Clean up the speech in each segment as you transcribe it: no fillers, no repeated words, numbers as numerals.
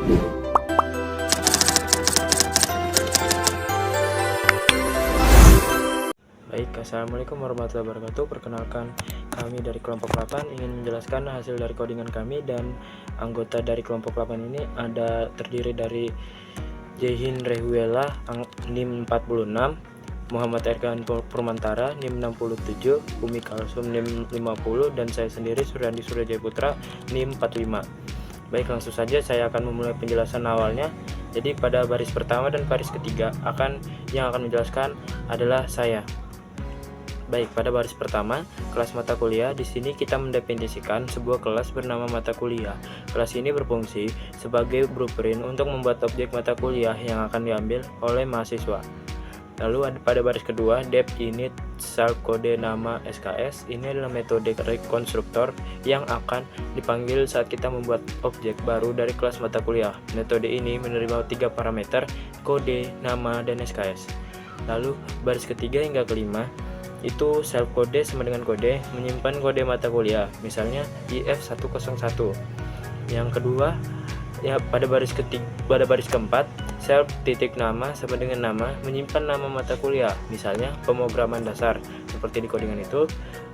Baik, assalamualaikum warahmatullahi wabarakatuh. Perkenalkan, kami dari kelompok 8 ingin menjelaskan hasil dari codingan kami, dan anggota dari kelompok 8 ini terdiri dari Jehin Rehuela NIM 46, Muhammad Erkan Purmantara NIM 67, Umi Kalsum NIM 50, dan saya sendiri Suryandi Suryajaya Putra NIM 45. Baik, langsung saja saya akan memulai penjelasan awalnya. Jadi pada baris pertama dan baris ketiga yang akan menjelaskan adalah saya. Baik, pada baris pertama, kelas mata kuliah. Di sini kita mendefinisikan sebuah kelas bernama mata kuliah. Kelas ini berfungsi sebagai blueprint untuk membuat objek mata kuliah yang akan diambil oleh mahasiswa. Lalu pada baris kedua, depth init self kode nama SKS. Ini adalah metode rekonstruktor yang akan dipanggil saat kita membuat objek baru dari kelas mata kuliah. Metode ini menerima 3 parameter, kode, nama, dan SKS. Lalu baris ketiga hingga kelima itu self kode sama dengan kode, menyimpan kode mata kuliah, misalnya IF101. Yang kedua, pada baris keempat, self titik nama sama dengan nama, menyimpan nama mata kuliah, misalnya pemrograman dasar seperti di codingan itu.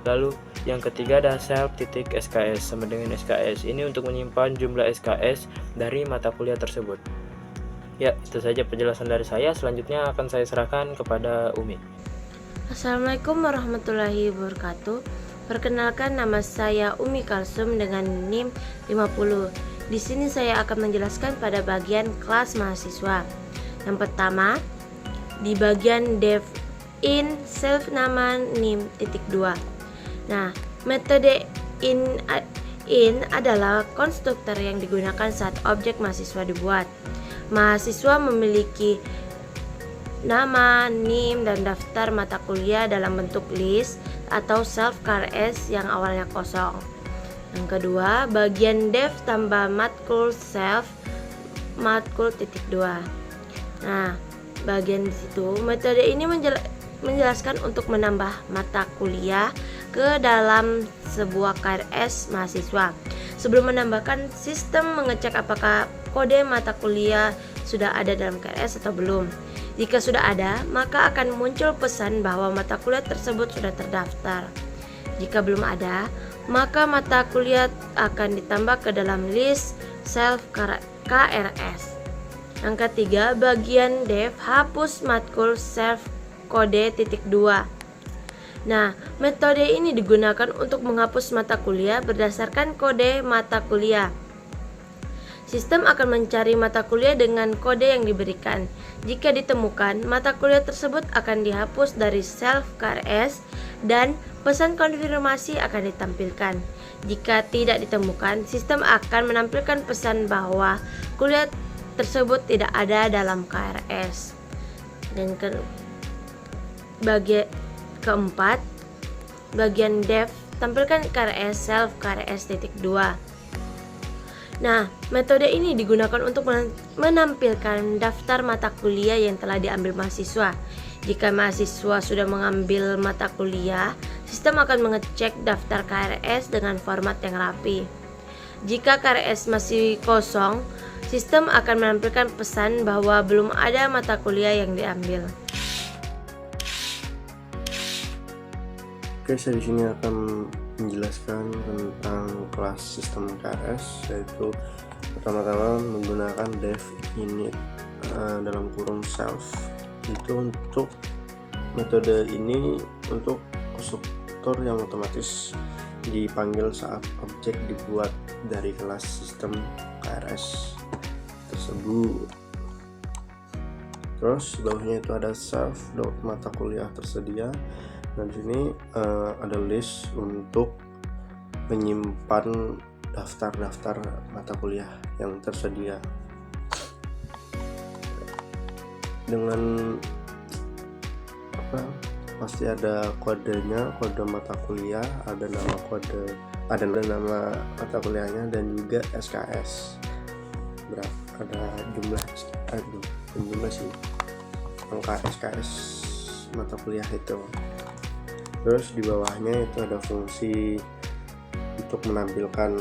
Lalu yang ketiga ada self titik SKS sama dengan SKS, ini untuk menyimpan jumlah SKS dari mata kuliah tersebut. Ya, itu saja penjelasan dari saya. Selanjutnya akan saya serahkan kepada Umi. Assalamualaikum warahmatullahi wabarakatuh. Perkenalkan, nama saya Umi Kalsum dengan NIM 50. Di sini saya akan menjelaskan pada bagian kelas mahasiswa. Yang pertama, di bagian dev in self nama NIM titik 2. Nah, metode in adalah konstruktor yang digunakan saat objek mahasiswa dibuat. Mahasiswa memiliki nama, NIM, dan daftar mata kuliah dalam bentuk list atau self KRS yang awalnya kosong. Yang kedua, bagian dev tambah matkul self matkul titik 2. Nah, bagian di situ metode ini menjelaskan untuk menambah mata kuliah ke dalam sebuah KRS mahasiswa. Sebelum menambahkan, sistem mengecek apakah kode mata kuliah sudah ada dalam KRS atau belum. Jika sudah ada, maka akan muncul pesan bahwa mata kuliah tersebut sudah terdaftar. Jika belum ada, maka mata kuliah akan ditambah ke dalam list self KRS. Yang ketiga, bagian dev hapus matkul self kode titik 2. Nah, metode ini digunakan untuk menghapus mata kuliah berdasarkan kode mata kuliah. Sistem akan mencari mata kuliah dengan kode yang diberikan. Jika ditemukan, mata kuliah tersebut akan dihapus dari self KRS dan pesan konfirmasi akan ditampilkan. Jika tidak ditemukan, sistem akan menampilkan pesan bahwa kuliah tersebut tidak ada dalam KRS. Dan bagian keempat, bagian dev tampilkan KRS self KRS titik 2. Nah, metode ini digunakan untuk menampilkan daftar mata kuliah yang telah diambil mahasiswa. Jika mahasiswa sudah mengambil mata kuliah, sistem akan mengecek daftar KRS dengan format yang rapi. Jika KRS masih kosong, sistem akan menampilkan pesan bahwa belum ada mata kuliah yang diambil. Oke, saya di sini akan menjelaskan tentang kelas sistem KRS, yaitu pertama-tama menggunakan dev init dalam kurung self. Itu untuk metode ini untuk konstruktor yang otomatis dipanggil saat objek dibuat dari kelas sistem KRS tersebut. Terus bawahnya itu ada self mata kuliah tersedia. Dan di sini ada list untuk menyimpan daftar-daftar mata kuliah yang tersedia. Dengan pasti ada kodenya, kode mata kuliah, ada nama nama mata kuliahnya, dan juga SKS. Ada jumlah sih angka SKS mata kuliah itu. Terus di bawahnya itu ada fungsi untuk menampilkan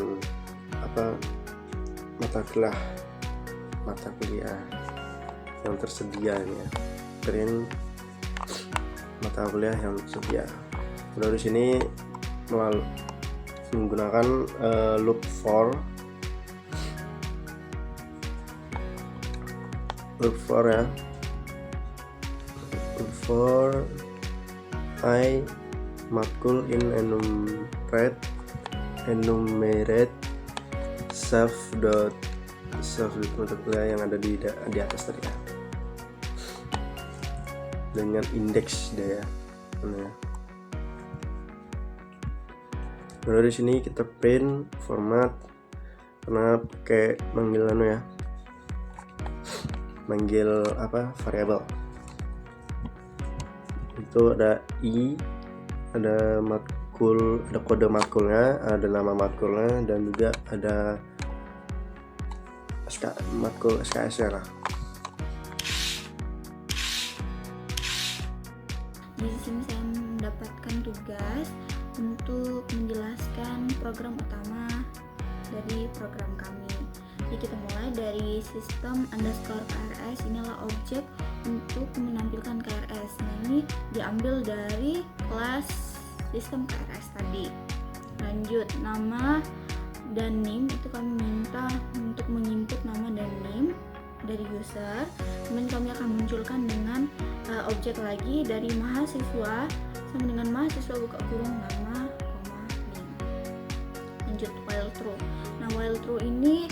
mata kuliah mata kuliah yang tersedia ini ya, print mata kuliah yang tersedia. Lalu di sini menggunakan look for ya, look for I matkul in enumerate self mata kuliah yang ada di atas tadi ya, dengan indeks dia ya. Lalu di sini kita print format karena pakai manggil variabel. Itu ada ada matkul, ada kode matkulnya, ada nama matkulnya, dan juga ada matkul SKS-nya lah. Di sini saya mendapatkan tugas untuk menjelaskan program utama dari program kami. Jadi kita mulai dari sistem underscore KRS. Inilah objek untuk menampilkan KRS. Nah, ini diambil dari kelas sistem KRS tadi. Lanjut, nama dan NIM itu kami minta untuk menginput nama dan NIM dari user. Kemudian kami akan munculkan dengan objek lagi dari mahasiswa sama dengan mahasiswa buka kurung nama, NIM. Lanjut, while true. Nah, while true ini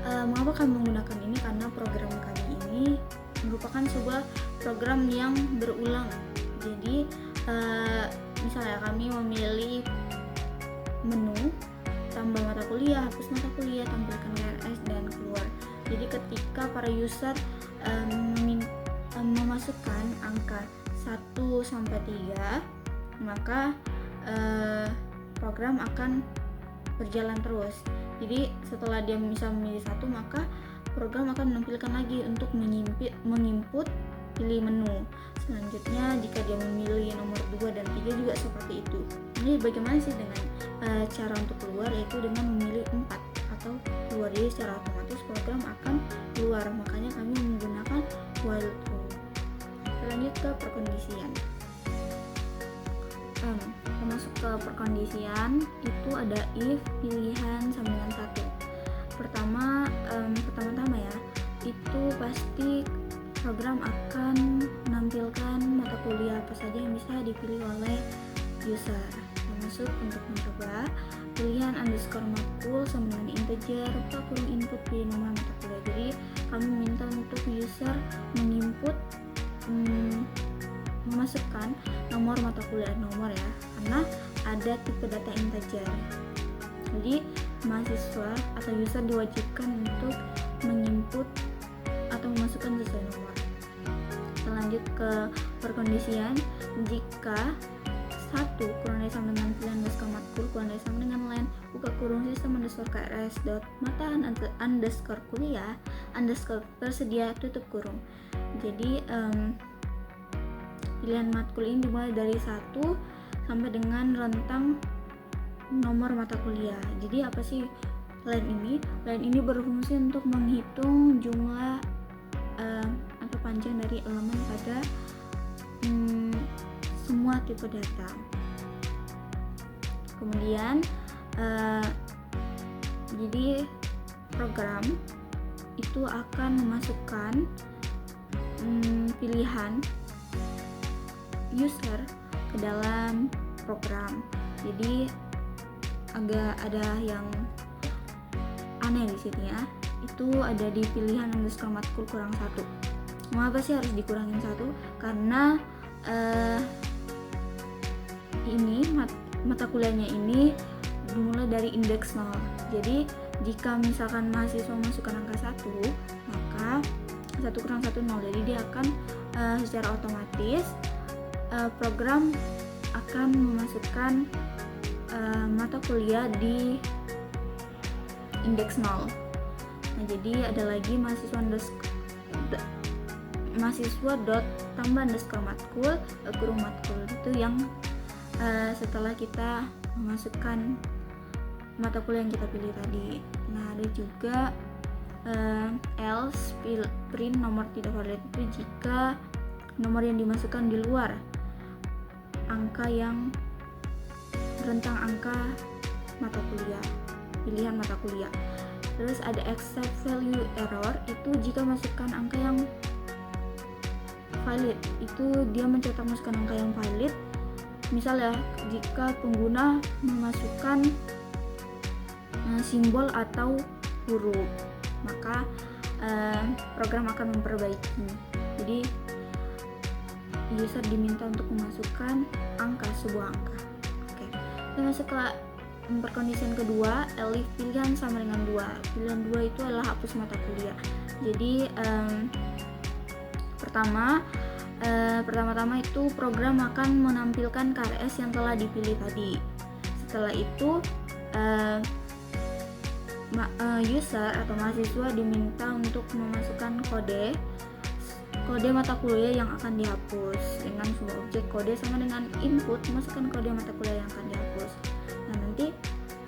mengapa kami menggunakan ini? Karena program kami ini merupakan sebuah program yang berulang. Jadi misalnya kami memilih menu, tambah mata kuliah, hapus mata kuliah, tampilkan KRS, dan keluar. Jadi ketika para user memasukkan angka 1 sampai 3, maka program akan berjalan terus. Jadi setelah dia bisa memilih 1, maka program akan menampilkan lagi untuk menginput pilih menu. Selanjutnya jika dia memilih nomor 2 dan 3 juga seperti itu. Ini bagaimana sih dengan cara untuk keluar, yaitu dengan memilih 4 atau keluar. Jadi secara otomatis program akan keluar, makanya kami menggunakan while true. Lanjut ke perkondisian. Masuk ke perkondisian itu ada if pilihan sama dengan 1. Pertama-tama ya, itu pasti program akan menampilkan mata kuliah apa saja yang bisa dipilih oleh user. Masuk untuk mencoba pilihan underscore matkul sama dengan integer, buka kurung input pilih nomor mata kuliah. Jadi kami minta untuk user menginput memasukkan nomor mata kuliah, nomor ya, karena ada tipe data integer. Jadi mahasiswa atau user diwajibkan untuk menginput atau memasukkan sesuai nomor. Kita lanjut ke perkondisian. Jika 1 kurang dari sama dengan pilihan underscore matkul kurang dari sama dengan len, buka kurung sistem underscore KRS dot mata underscore kuliah underscore tersedia tutup kurung. Jadi pilihan matkul ini dimulai dari 1 sampai dengan rentang nomor mata kuliah. Jadi apa sih len ini? Len ini berfungsi untuk menghitung jumlah atau panjang dari elemen pada semua tipe data. Kemudian jadi program itu akan memasukkan pilihan user ke dalam program. Jadi agak ada yang aneh di sini ya. Itu ada di pilihan underscore matkul kurang 1. Mengapa sih harus dikurangin 1? Karena ini mata kuliahnya ini dimulai dari indeks 0. Jadi jika misalkan mahasiswa masukkan angka 1, maka 1 kurang 1 0. Jadi dia akan secara otomatis program akan memasukkan mata kuliah di indeks 0. Nah, jadi ada lagi mahasiswa dot tambah underscore matkul kurung matkul, itu yang setelah kita memasukkan mata kuliah yang kita pilih tadi. Nah, ada juga else print nomor tidak valid itu jika nomor yang dimasukkan di luar angka yang rentang angka mata kuliah, pilihan mata kuliah. Terus ada except value error, itu jika masukkan angka yang valid, itu dia mencetak masukkan angka yang valid. Misal ya, jika pengguna memasukkan simbol atau huruf, maka program akan memperbaiki. Jadi user diminta untuk memasukkan sebuah angka. Oke. Kita masuk ke perkondisian kedua, elif pilihan sama dengan 2. Pilihan 2 itu adalah hapus mata kuliah. Jadi pertama-tama itu program akan menampilkan KRS yang telah dipilih tadi. Setelah itu user atau mahasiswa diminta untuk memasukkan kode mata kuliah yang akan dihapus dengan sebuah objek kode sama dengan input, masukkan kode mata kuliah yang akan dihapus. Nah, nanti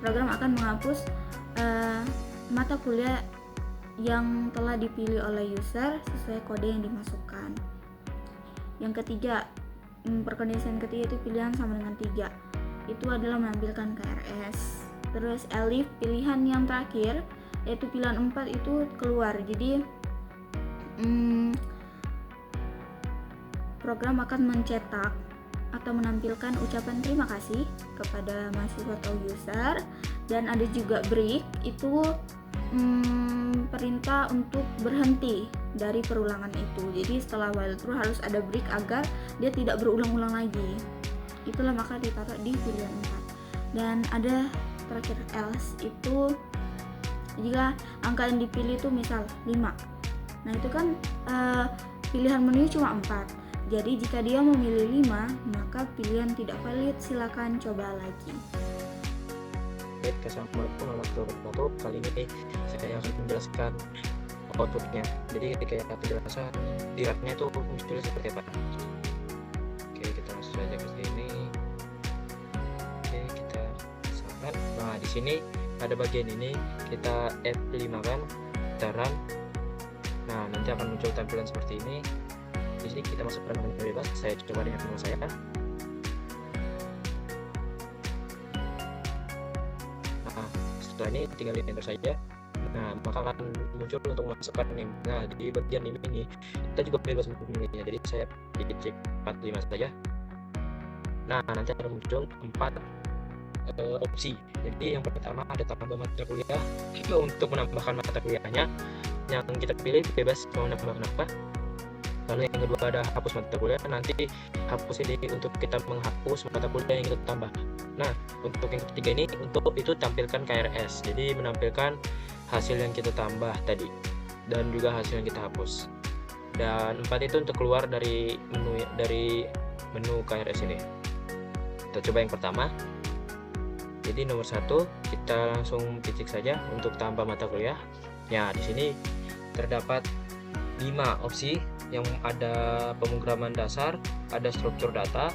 program akan menghapus mata kuliah yang telah dipilih oleh user sesuai kode yang dimasukkan. Yang ketiga, perkondisian ketiga itu pilihan sama dengan 3. Itu adalah menampilkan KRS. Terus elif pilihan yang terakhir yaitu pilihan 4 itu keluar. Jadi program akan mencetak atau menampilkan ucapan terima kasih kepada mahasiswa atau user, dan ada juga break, itu perintah untuk berhenti dari perulangan itu. Jadi setelah while true harus ada break agar dia tidak berulang-ulang lagi. Itulah maka ditaruh di pilihan 4. Dan ada terakhir else, itu jika angka yang dipilih itu misal 5. Nah itu kan pilihan menu cuma 4. Jadi jika dia memilih 5, maka pilihan tidak valid, silakan coba lagi. Baik, assalamualaikum warahmatullahi wabarakatuh. Kali ini saya akan menjelaskan outputnya. Jadi ketika penjelasan direknya itu muncul seperti apa. Oke, kita langsung saja ke sini. Oke, kita saran. Nah, di sini pada bagian ini kita F5 kan, kita run. Nah, nanti akan muncul tampilan seperti ini. Di sini kita masuk ke menu bebas. Saya coba dengan nama saya. Nah, setelah ini tinggal enter saja. Nah, maka akan muncul untuk memasukkan NIM. Nah, di bagian NIM ini kita juga bebas memilihnya. Jadi saya pilih 45 saja. Nah, nanti akan muncul 4 opsi. Jadi yang pertama ada tambah mata kuliah. Untuk menambahkan mata kuliahnya, yang kita pilih bebas mau menambahkan apa. Lalu yang kedua ada hapus mata kuliah. Nanti hapus ini untuk kita menghapus mata kuliah yang kita tambah. Nah, untuk yang ketiga ini untuk itu tampilkan KRS. Jadi menampilkan hasil yang kita tambah tadi dan juga hasil yang kita hapus. Dan 4 itu untuk keluar dari menu KRS ini. Kita coba yang pertama. Jadi nomor 1 kita langsung ketik saja untuk tambah mata kuliah. Ya, di sini terdapat 5 opsi yang ada pemrograman dasar, ada struktur data,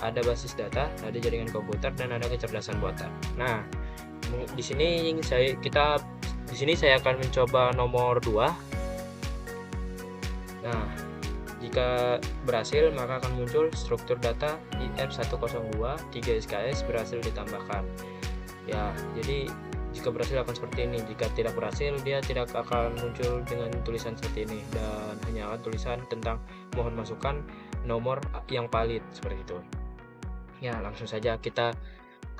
ada basis data, ada jaringan komputer, dan ada kecerdasan buatan. Nah, di sini saya akan mencoba nomor 2. Nah, jika berhasil maka akan muncul struktur data IF102 3 SKS berhasil ditambahkan. Ya, jadi jika berhasil akan seperti ini. Jika tidak berhasil, dia tidak akan muncul dengan tulisan seperti ini dan hanya akan tulisan tentang mohon masukkan nomor yang valid seperti itu. Ya, langsung saja kita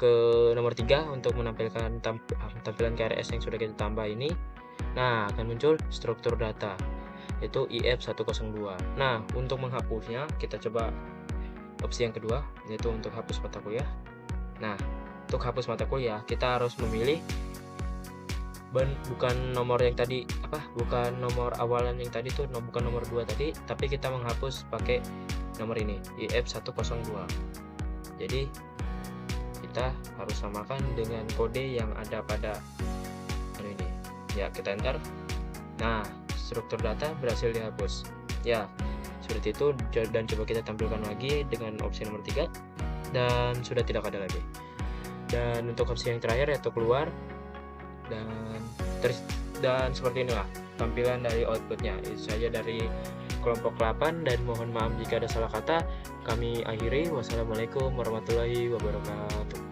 ke nomor 3 untuk menampilkan tampilan KRS yang sudah kita tambah ini. Nah, akan muncul struktur data yaitu IF102. Nah, untuk menghapusnya kita coba opsi yang kedua yaitu untuk hapus mata kuliah. Nah, untuk hapus mata kuliah kita harus memilih bukan nomor yang tadi bukan nomor awalan yang tadi tuh, bukan nomor 2 tadi, tapi kita menghapus pakai nomor ini IF102. Jadi kita harus samakan dengan kode yang ada pada ini. Ya, kita enter. Nah, struktur data berhasil dihapus. Ya, seperti itu. Dan coba kita tampilkan lagi dengan opsi nomor 3 dan sudah tidak ada lagi. Dan untuk opsi yang terakhir yaitu keluar dan seperti inilah. tampilan dari outputnya. Itu saja dari kelompok 8 dan mohon maaf jika ada salah kata. Kami akhiri. Wassalamualaikum warahmatullahi wabarakatuh.